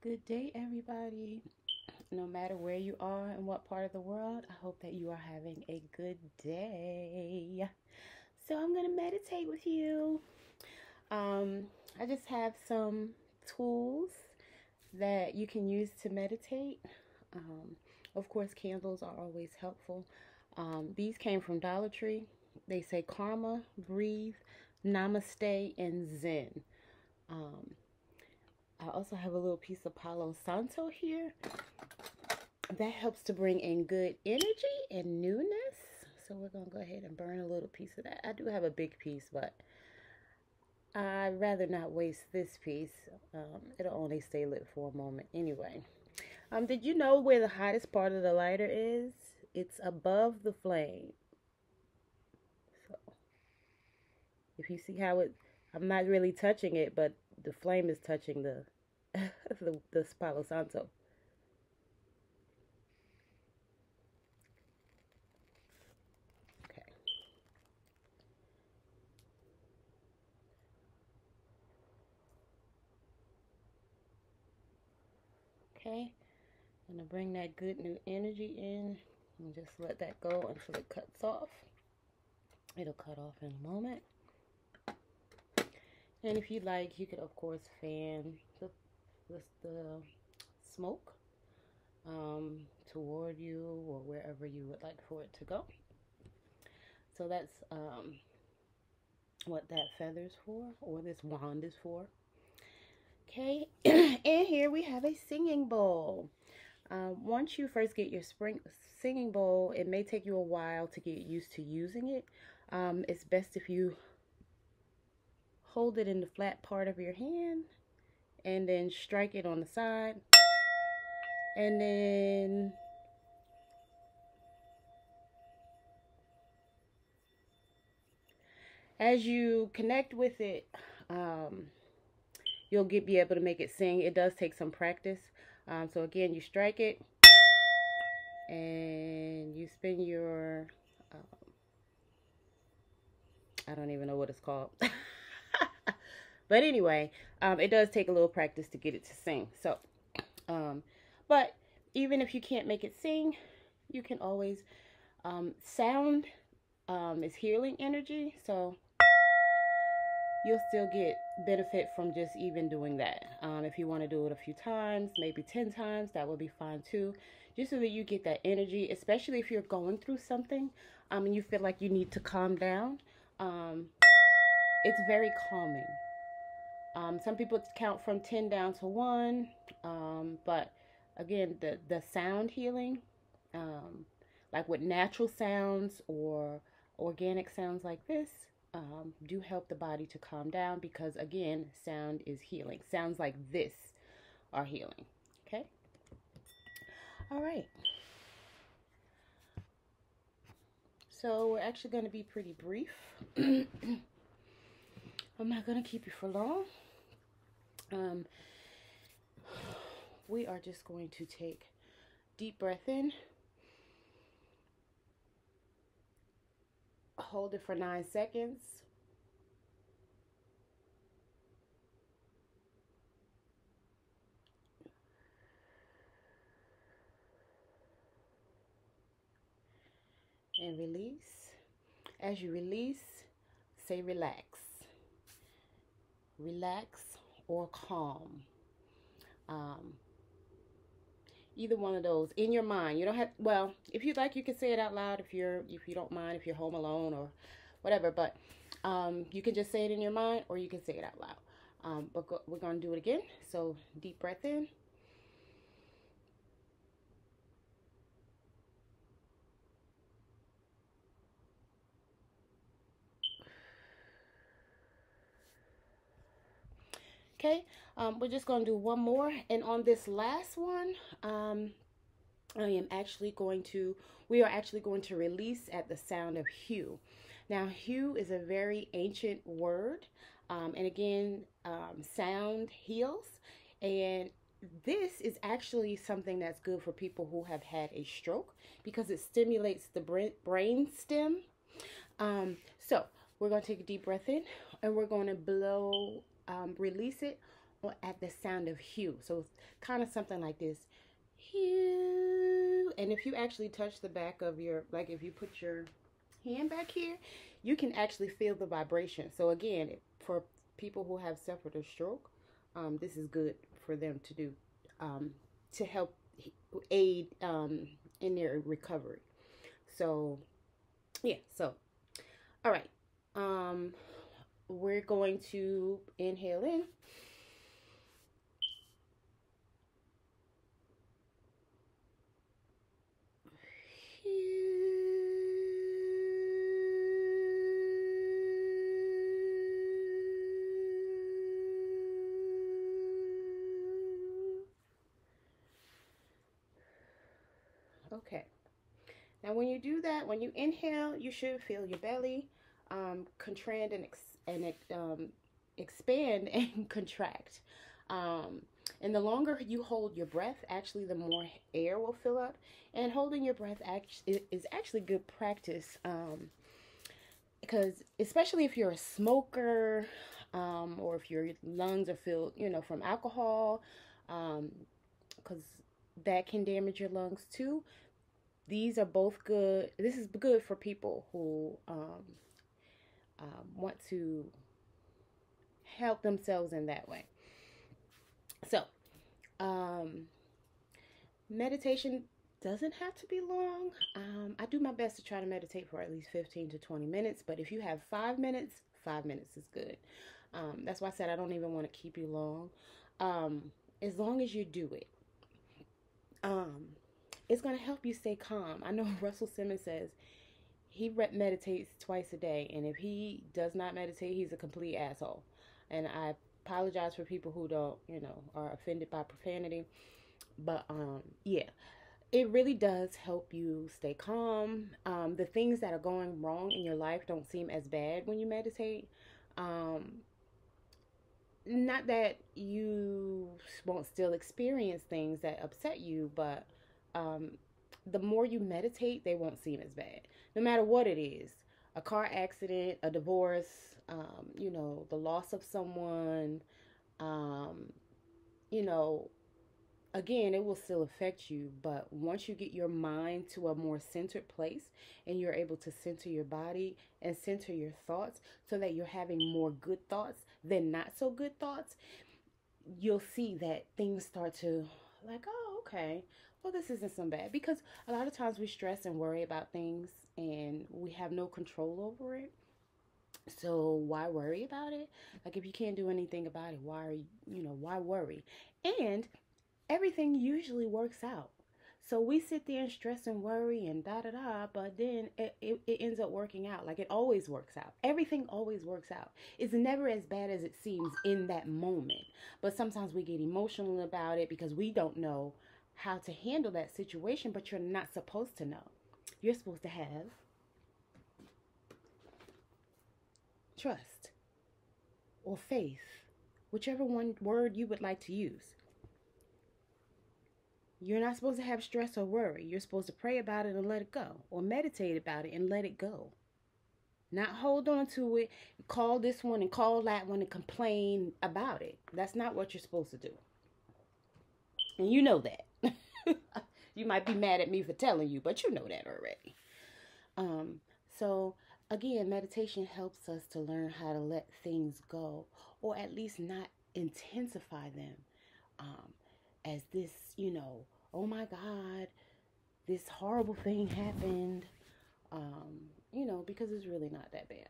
Good day, everybody. No matter where you are and what part of the world, I hope that you are having a good day. So, I'm going to meditate with you. Um, I just have some tools that you can use to meditate. Um, of course, candles are always helpful. These came from Dollar Tree. They say karma, breathe, namaste, and zen. Um, I also have a little piece of Palo Santo here. That helps to bring in good energy and newness. So we're going to go ahead and burn a little piece of that. I do have a big piece, but I'd rather not waste this piece. It'll only stay lit for a moment anyway. Did you know where the hottest part of the lighter is? It's above the flame. So if you see how I'm not really touching it, but the flame is touching the the Palo Santo. Okay. Okay. I'm going to bring that good new energy in and just let that go until it cuts off. It'll cut off in a moment. And if you'd like, you could, of course, fan the smoke toward you or wherever you would like for it to go. So that's what that feather's for, or this wand is for. Okay, and here we have a singing bowl. Once you first get your singing bowl, it may take you a while to get used to using it. It's best if you hold it in the flat part of your hand and then strike it on the side. And then as you connect with it, you'll be able to make it sing. It does take some practice. So again, you strike it and you spin your, I don't even know what it's called. But anyway, it does take a little practice to get it to sing. So, but even if you can't make it sing, you can always, sound is healing energy. So you'll still get benefit from just even doing that. If you want to do it a few times, maybe 10 times, that would be fine too. Just so that you get that energy, especially if you're going through something and you feel like you need to calm down. It's very calming. Some people count from 10 down to 1, but again, the sound healing, like with natural sounds or organic sounds like this, do help the body to calm down because, again, sound is healing. Sounds like this are healing. Okay? All right. So we're actually going to be pretty brief. I'm not going to keep you for long. We are just going to take deep breath in, hold it for 9 seconds, and release. As you release, say relax. Relax or calm. Either one of those in your mind. You don't have, well, if you'd like, you can say it out loud if you don't mind, if you're home alone or whatever, but you can just say it in your mind or you can say it out loud. But we're going to do it again. So deep breath in. Okay, we're just going to do one more. And on this last one, we are actually going to release at the sound of hue. Now, hue is a very ancient word. And again, sound heals. And this is actually something that's good for people who have had a stroke because it stimulates the brain stem. So we're going to take a deep breath in and we're going to release it at the sound of hue. So it's kind of something like this. Hue. And if you actually touch the back of your, like if you put your hand back here, you can actually feel the vibration. So again, for people who have suffered a stroke, this is good for them to do, to help aid in their recovery. So yeah, so all right, we're going to inhale in. Okay. Now, when you do that, when you inhale, you should feel your belly contract and expand and contract. Um, and the longer you hold your breath, actually, the more air will fill up. And holding your breath is actually good practice, because especially if you're a smoker, or if your lungs are filled, from alcohol, because that can damage your lungs too. These are both good. This is good for people who want to help themselves in that way. So, meditation doesn't have to be long. I do my best to try to meditate for at least 15 to 20 minutes. But if you have 5 minutes, 5 minutes is good. That's why I said I don't even want to keep you long. As long as you do it. It's going to help you stay calm. I know Russell Simmons says he meditates twice a day, and if he does not meditate, he's a complete asshole. And I apologize for people who don't, are offended by profanity. But yeah, it really does help you stay calm. The things that are going wrong in your life don't seem as bad when you meditate. Not that you won't still experience things that upset you, but the more you meditate, they won't seem as bad. No matter what it is, a car accident, a divorce, the loss of someone, again, it will still affect you. But once you get your mind to a more centered place and you're able to center your body and center your thoughts so that you're having more good thoughts than not so good thoughts, you'll see that things start to like, oh, okay, well, this isn't so bad. Because a lot of times we stress and worry about things and we have no control over it. So why worry about it? Like, if you can't do anything about it, why worry? And everything usually works out. So we sit there and stress and worry and da-da-da, but then it ends up working out. Like, it always works out. Everything always works out. It's never as bad as it seems in that moment. But sometimes we get emotional about it because we don't know how to handle that situation, but you're not supposed to know. You're supposed to have trust or faith, whichever one word you would like to use. You're not supposed to have stress or worry. You're supposed to pray about it and let it go, or meditate about it and let it go. Not hold on to it, call this one and call that one and complain about it. That's not what you're supposed to do. And you know that. You might be mad at me for telling you, but you know that already. So again, meditation helps us to learn how to let things go, or at least not intensify them. As this, oh my God, this horrible thing happened, because it's really not that bad.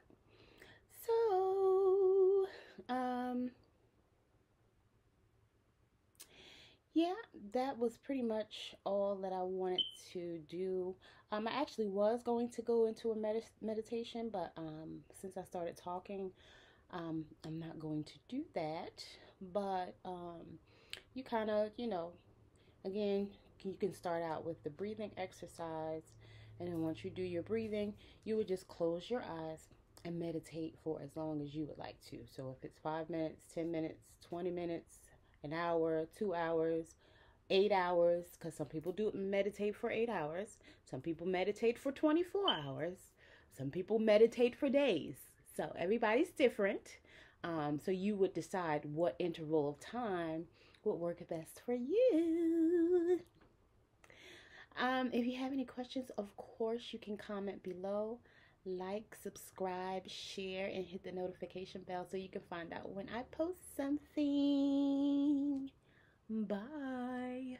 So, yeah, that was pretty much all that I wanted to do. I actually was going to go into a meditation, but since I started talking, I'm not going to do that. But you kind of, again, you can start out with the breathing exercise, and then once you do your breathing, you would just close your eyes and meditate for as long as you would like to. So if it's 5 minutes, 10 minutes, 20 minutes, an hour, 2 hours, 8 hours, because some people do meditate for 8 hours. Some people meditate for 24 hours. Some people meditate for days. So everybody's different. So you would decide what interval of time would work best for you. If you have any questions, of course, you can comment below. Like, subscribe, share, and hit the notification bell so you can find out when I post something. Bye.